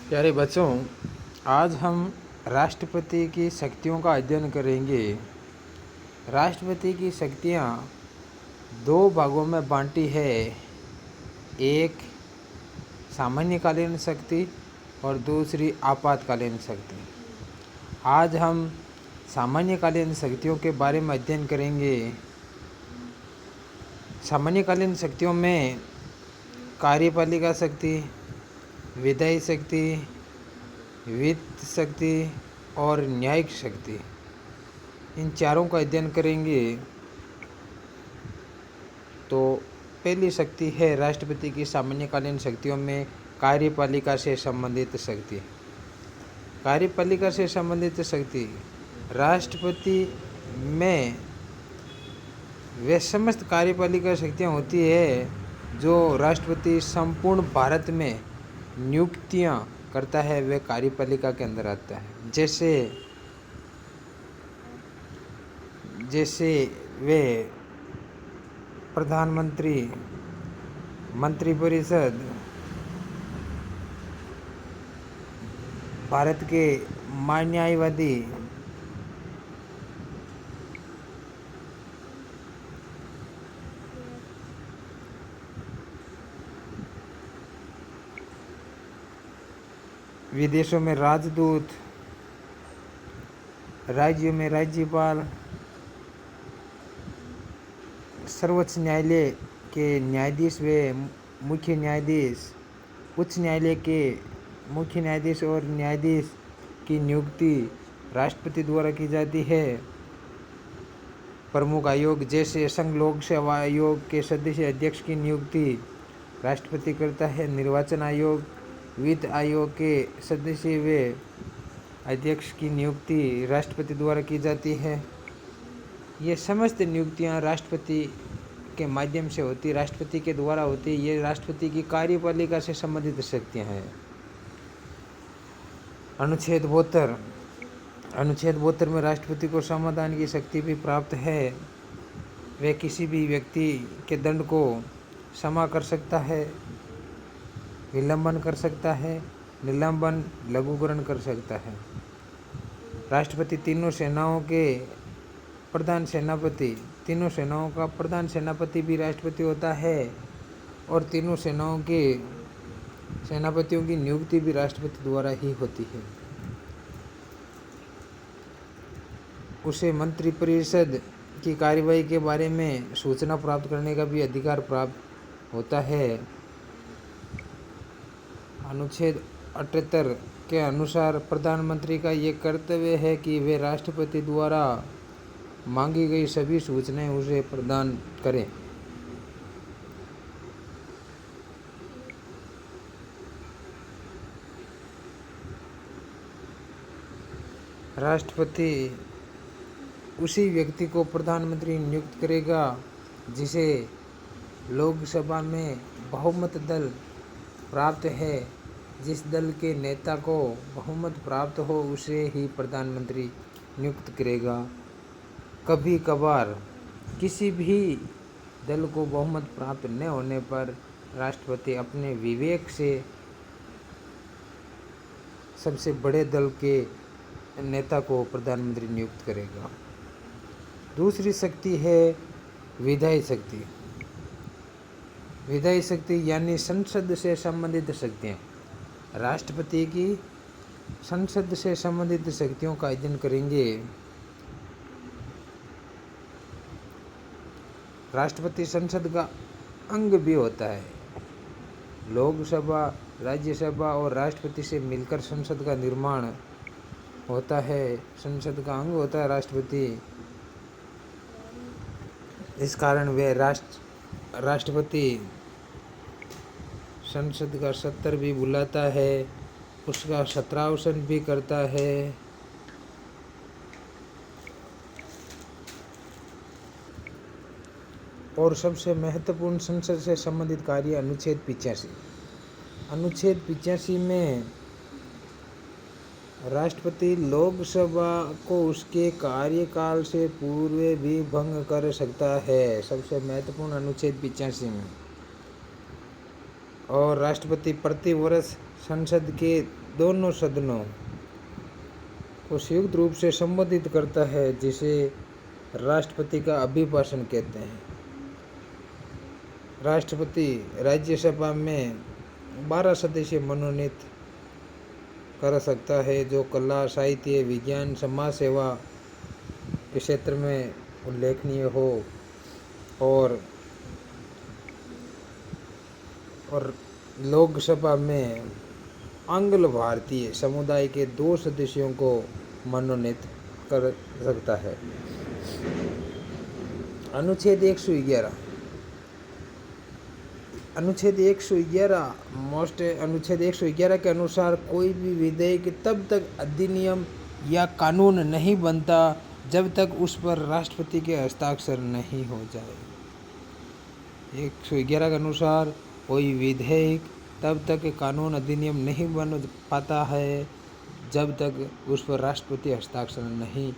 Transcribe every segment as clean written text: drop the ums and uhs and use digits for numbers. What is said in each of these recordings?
प्यारे बच्चों, आज हम राष्ट्रपति की शक्तियों का अध्ययन करेंगे। राष्ट्रपति की शक्तियाँ दो भागों में बांटी है। एक सामान्यकालीन शक्ति और दूसरी आपातकालीन शक्ति। आज हम सामान्यकालीन शक्तियों के बारे में अध्ययन करेंगे। सामान्यकालीन शक्तियों में कार्यपालिका शक्ति, विधायी शक्ति, वित्त शक्ति और न्यायिक शक्ति, इन चारों का अध्ययन करेंगे। तो पहली शक्ति है राष्ट्रपति की सामान्यकालीन शक्तियों में कार्यपालिका से संबंधित शक्ति। कार्यपालिका से संबंधित शक्ति राष्ट्रपति में वे समस्त कार्यपालिका शक्तियाँ होती है जो राष्ट्रपति संपूर्ण भारत में नियुक्तियाँ करता है, वे कार्यपालिका के अंदर आता है। जैसे वे प्रधानमंत्री, मंत्रिपरिषद, भारत के न्यायवादी, विदेशों में राजदूत, राज्यों में राज्यपाल, सर्वोच्च न्यायालय के न्यायाधीश व मुख्य न्यायाधीश, उच्च न्यायालय के मुख्य न्यायाधीश और न्यायाधीश की नियुक्ति राष्ट्रपति द्वारा की जाती है। प्रमुख आयोग जैसे संघ लोक सेवा आयोग के सदस्य अध्यक्ष की नियुक्ति राष्ट्रपति करता है। निर्वाचन आयोग, वित्त आयोग के सदस्य व अध्यक्ष की नियुक्ति राष्ट्रपति द्वारा की जाती है। ये समस्त नियुक्तियां राष्ट्रपति के माध्यम से होती, राष्ट्रपति के द्वारा होती। ये राष्ट्रपति की कार्यपालिका से संबंधित शक्तियां हैं। अनुच्छेद 72 में राष्ट्रपति को समाधान की शक्ति भी प्राप्त है। वे किसी भी व्यक्ति के दंड को क्षमा कर सकता है, विलंबन कर सकता है, निलंबन, लघुकरण कर सकता है। राष्ट्रपति तीनों सेनाओं का प्रधान सेनापति भी राष्ट्रपति होता है और तीनों सेनाओं के सेनापतियों की नियुक्ति भी राष्ट्रपति द्वारा ही होती है। उसे मंत्रिपरिषद की कार्यवाही के बारे में सूचना प्राप्त करने का भी अधिकार प्राप्त होता है। अनुच्छेद 78 के अनुसार प्रधानमंत्री का ये कर्तव्य है कि वे राष्ट्रपति द्वारा मांगी गई सभी सूचनाएं उसे प्रदान करें। राष्ट्रपति उसी व्यक्ति को प्रधानमंत्री नियुक्त करेगा जिसे लोकसभा में बहुमत दल प्राप्त है। जिस दल के नेता को बहुमत प्राप्त हो उसे ही प्रधानमंत्री नियुक्त करेगा। कभी कभार किसी भी दल को बहुमत प्राप्त न होने पर राष्ट्रपति अपने विवेक से सबसे बड़े दल के नेता को प्रधानमंत्री नियुक्त करेगा। दूसरी शक्ति है विधायी शक्ति। विधायी शक्ति यानी संसद से संबंधित शक्तियाँ। राष्ट्रपति की संसद से संबंधित शक्तियों का अध्ययन करेंगे। राष्ट्रपति संसद का अंग भी होता है। लोकसभा, राज्यसभा और राष्ट्रपति से मिलकर संसद का निर्माण होता है। संसद का अंग होता है राष्ट्रपति। इस कारण वे राष्ट्रपति संसद का सत्र भी बुलाता है, उसका सत्रावसान भी करता है। और सबसे महत्वपूर्ण संसद से संबंधित कार्य अनुच्छेद 85। अनुच्छेद 85 में राष्ट्रपति लोकसभा को उसके कार्यकाल से पूर्व भी भंग कर सकता है। सबसे महत्वपूर्ण अनुच्छेद 85 में और राष्ट्रपति प्रति वर्ष संसद के दोनों सदनों को संयुक्त रूप से संबोधित करता है, जिसे राष्ट्रपति का अभिभाषण कहते हैं। राष्ट्रपति राज्यसभा में 12 सदस्य मनोनीत कर सकता है, जो कला, साहित्य, विज्ञान, समाज सेवा के क्षेत्र में उल्लेखनीय हो, और लोकसभा में आंग्ल भारतीय समुदाय के 2 सदस्यों को मनोनीत कर सकता है। अनुच्छेद 111 अनुच्छेद 111 के अनुसार कोई भी विधेयक तब तक अधिनियम या कानून नहीं बनता जब तक उस पर राष्ट्रपति के हस्ताक्षर नहीं हो जाए। 111 के अनुसार कोई विधेयक तब तक कानून अधिनियम नहीं बन पाता है जब तक उस पर राष्ट्रपति हस्ताक्षर नहीं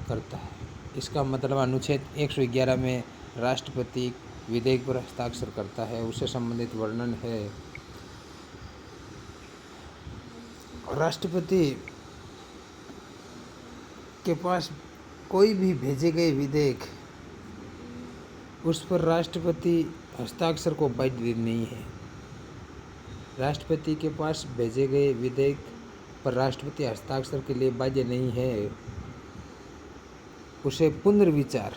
करता है। इसका मतलब अनुच्छेद 111 में राष्ट्रपति विधेयक पर हस्ताक्षर करता है, उससे संबंधित वर्णन है। राष्ट्रपति के पास कोई भी भेजे गए विधेयक, उस पर राष्ट्रपति हस्ताक्षर को बाध्य नहीं है। राष्ट्रपति के पास भेजे गए विधेयक पर राष्ट्रपति हस्ताक्षर के लिए बाध्य नहीं है। उसे पुनर्विचार,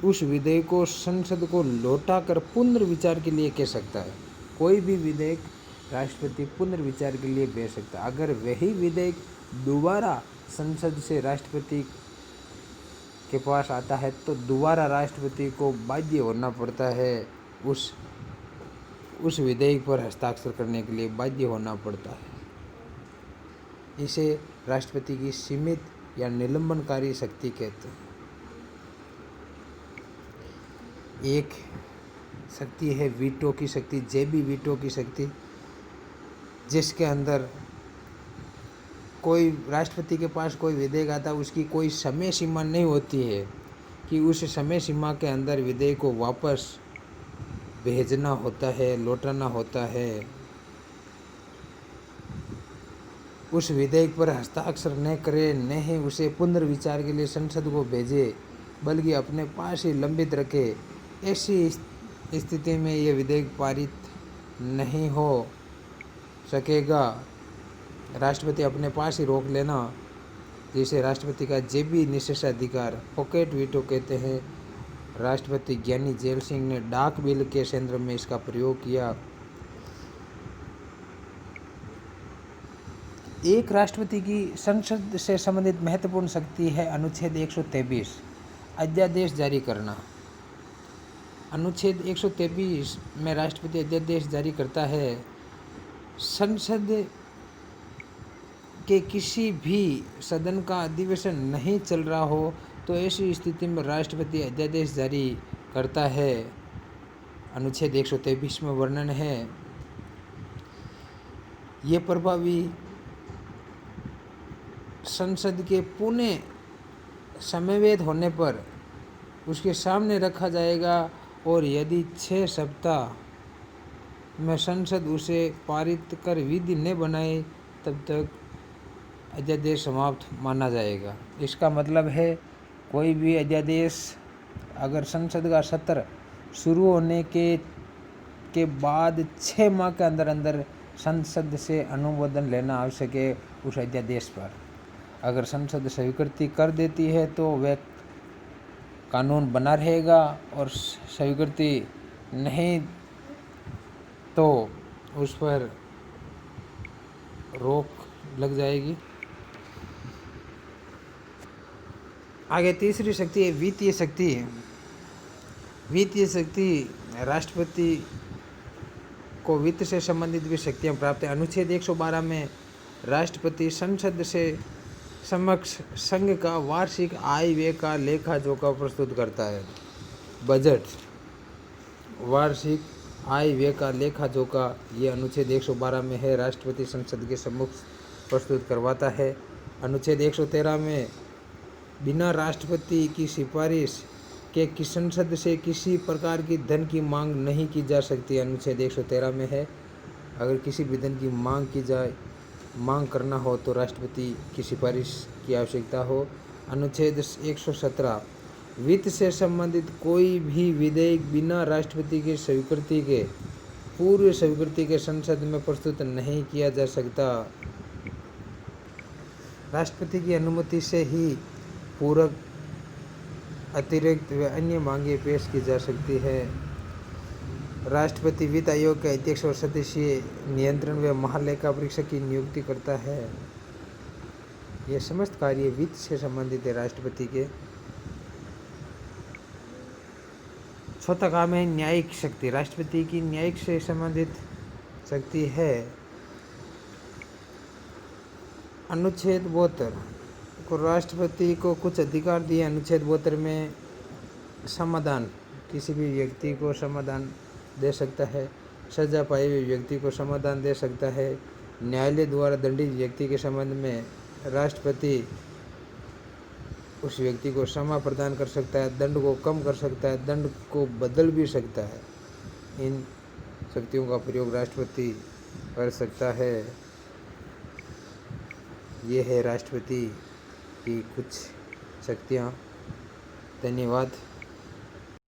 उस विधेयक को संसद को लौटाकर पुनर्विचार के लिए कह सकता है। कोई भी विधेयक राष्ट्रपति पुनर्विचार के लिए भेज सकता है। अगर वही विधेयक दोबारा संसद से राष्ट्रपति के पास आता है तो दोबारा राष्ट्रपति को बाध्य होना पड़ता है, उस विधेयक पर हस्ताक्षर करने के लिए बाध्य होना पड़ता है। इसे राष्ट्रपति की सीमित या निलंबनकारी शक्ति कहते हैं। एक शक्ति है वीटो की शक्ति, जेबी वीटो की शक्ति, जिसके अंदर कोई राष्ट्रपति के पास कोई विधेयक आता है, उसकी कोई समय सीमा नहीं होती है कि उस समय सीमा के अंदर विधेयक को वापस भेजना होता है, लौटाना होता है। उस विधेयक पर हस्ताक्षर न करे, न ही उसे पुनर्विचार के लिए संसद को भेजे, बल्कि अपने पास ही लंबित रखे। ऐसी स्थिति में यह विधेयक पारित नहीं हो सकेगा। राष्ट्रपति अपने पास ही रोक लेना, जिसे राष्ट्रपति का जेबी निषेधाधिकार, पॉकेट वीटो कहते हैं। राष्ट्रपति ज्ञानी जैल सिंह ने डाक बिल के संदर्भ में इसका प्रयोग किया। एक राष्ट्रपति की संसद से संबंधित महत्वपूर्ण शक्ति है अनुच्छेद 123, अध्यादेश जारी करना। अनुच्छेद 123 में राष्ट्रपति अध्यादेश जारी करता है। संसद के किसी भी सदन का अधिवेशन नहीं चल रहा हो तो ऐसी स्थिति में राष्ट्रपति अध्यादेश जारी करता है। अनुच्छेद 123 में वर्णन है। ये प्रभावी संसद के पुणे समवेत होने पर उसके सामने रखा जाएगा, और यदि 6 सप्ताह में संसद उसे पारित कर विधि न बनाए तब तक अध्यादेश समाप्त माना जाएगा। इसका मतलब है कोई भी अध्यादेश अगर संसद का सत्र शुरू होने के बाद 6 माह के अंदर अंदर संसद से अनुमोदन लेना आवश्यक है उस अध्यादेश पर। अगर संसद स्वीकृति कर देती है तो वह कानून बना रहेगा, और स्वीकृति नहीं तो उस पर रोक लग जाएगी। आगे तीसरी शक्ति है वित्तीय शक्ति। वित्तीय शक्ति राष्ट्रपति को वित्त से संबंधित भी शक्तियाँ प्राप्त है। अनुच्छेद 112 में राष्ट्रपति संसद से समक्ष संघ का वार्षिक आय व्यय का लेखा जोखा प्रस्तुत करता है। बजट, वार्षिक आय व्यय का लेखा जोखा, ये अनुच्छेद 112 में है। राष्ट्रपति संसद के सम्मुख प्रस्तुत करवाता है। अनुच्छेद 113 में बिना राष्ट्रपति की सिफारिश कि संसद से किसी प्रकार की धन की मांग नहीं की जा सकती, अनुच्छेद 113 में है। अगर किसी भी धन की मांग करना हो तो राष्ट्रपति की सिफारिश की आवश्यकता हो। अनुच्छेद 117 वित्त से संबंधित कोई भी विधेयक बिना राष्ट्रपति की स्वीकृति के पूर्व स्वीकृति के संसद में प्रस्तुत नहीं किया जा सकता। राष्ट्रपति की अनुमति से ही पूरक, अतिरिक्त व अन्य मांगें पेश की जा सकती है। राष्ट्रपति वित्त आयोग के अध्यक्ष और सदस्य नियंत्रण व महालेखा परीक्षक की नियुक्ति करता है। यह समस्त कार्य वित्त से संबंधित है राष्ट्रपति के। चौथा काम है न्यायिक शक्ति। राष्ट्रपति की न्यायिक से संबंधित शक्ति है। अनुच्छेद 72 को राष्ट्रपति को कुछ अधिकार दिए। अनुच्छेद 72 में समाधान, किसी भी व्यक्ति को समाधान दे सकता है। सजा पाए हुए व्यक्ति को समाधान दे सकता है। न्यायालय द्वारा दंडित व्यक्ति के संबंध में राष्ट्रपति उस व्यक्ति को क्षमा प्रदान कर सकता है, दंड को कम कर सकता है, दंड को बदल भी सकता है। इन शक्तियों का प्रयोग राष्ट्रपति कर सकता है। ये है राष्ट्रपति की कुछ शक्तियाँ। धन्यवाद।